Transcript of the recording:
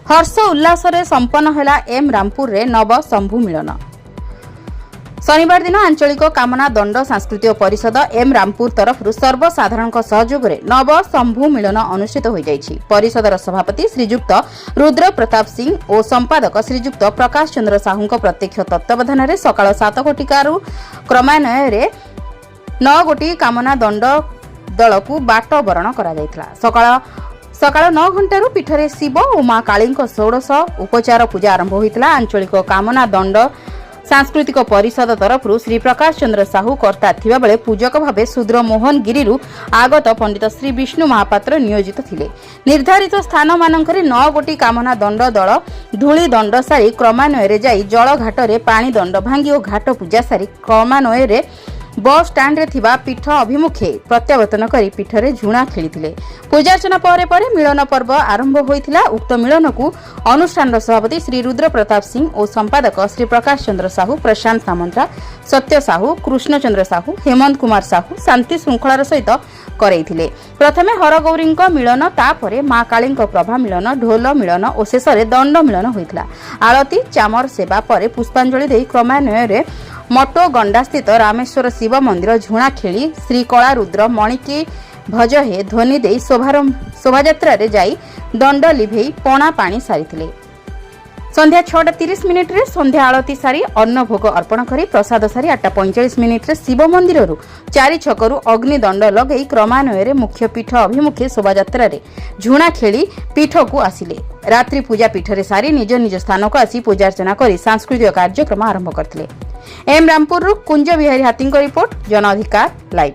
हर्ष उल्लास संपन्न है एम रामपुर रे नव शंभु मिलन। शनिवार दिन आंचलिक कामना दंड सांस्कृतिक परिषद एम रामपुर तरफ सर्वसाधारण सहयोग में नव शंभु मिलन अनुष्ठित हो जाइछि। परिषदर सभापति श्रीजुक्त रुद्र प्रताप सिंह और संपादक श्रीजुक्त प्रकाश चंद्र साहू प्रत्यक्ष तत्वावधान में सकाळ 7 घटिकारु क्रमान्वय 9 गोटी कामना दंड दल को बाट बरण करा सकाळ 9 घंटारू पीठरे शिव और मां काली षोडश उपचार पूजा आरंभ होइतला। आंचलिक कामना दंड सांस्कृतिक परिषद तरफ श्री प्रकाश चंद्र साहू कर्ता थिबा बेले पूजक भावे शूद्र मोहन गिरिरू आगत पंडित श्री विष्णु महापात्र नियोजित थिले। निर्धारित स्थान मानकरे 9 गोटी कामना दंड दल धूली दंड सारी क्रमान्वय रे जाई जल घाट रे पानी दंड भांगी और घाट पूजा सारी क्रमान्वय रे बस स्टैंड रे थिबा पीठ अभिमुखे प्रत्यावर्तन करी पीठरे झुणा खेलिथिले। पूजार्चना परे परे मिलन पर्व आरंभ होइथिला। उक्त मिलन को अनुष्ठान सभापति श्री रुद्र प्रताप सिंह और संपादक श्री प्रकाश चंद्र साहू, प्रशांत सामंतरा, सत्य साहू, कृष्णचंद्र साहू, हेमंत कुमार साहू शांति श्रृंखलार सहित करैथिले। प्रथमे हरगौरी मिलन, तापरे मां काली प्रभा मिलन, ढोल मिलन और शेष दंड मिलन होइथिला। आरती चामर सेवा पर पुष्पांजलि दे क्रमान्वय रे मटो गंडा स्थित रामेश्वर शिव मंदिर झुणा खेली श्री कला रुद्र मणिकी भज हे ध्वनि दे शोभायात्रा रे जाई दंड लिभेई पणा पानी सारिथिले। संध्या 6:30 रे संध्या आरती सारी अन्न भोग अर्पण करी प्रसाद सारी 8:45 रे शिव मंदिर रु 4 छकरू अग्नि दंड लगई क्रमान्वय रे मुख्य पीठ अभिमुखे शोभायात्रा रे झुणा खेली पीठ को आसिले। रात्रि पूजा पीठ रे सारी निज निज स्थान को आसी पूजार्चना करी सांस्कृतिक कार्यक्रम आरंभ करथिले। एम रामपुर कुंज बिहारी हाथी रिपोर्ट, जन अधिकार लाइव।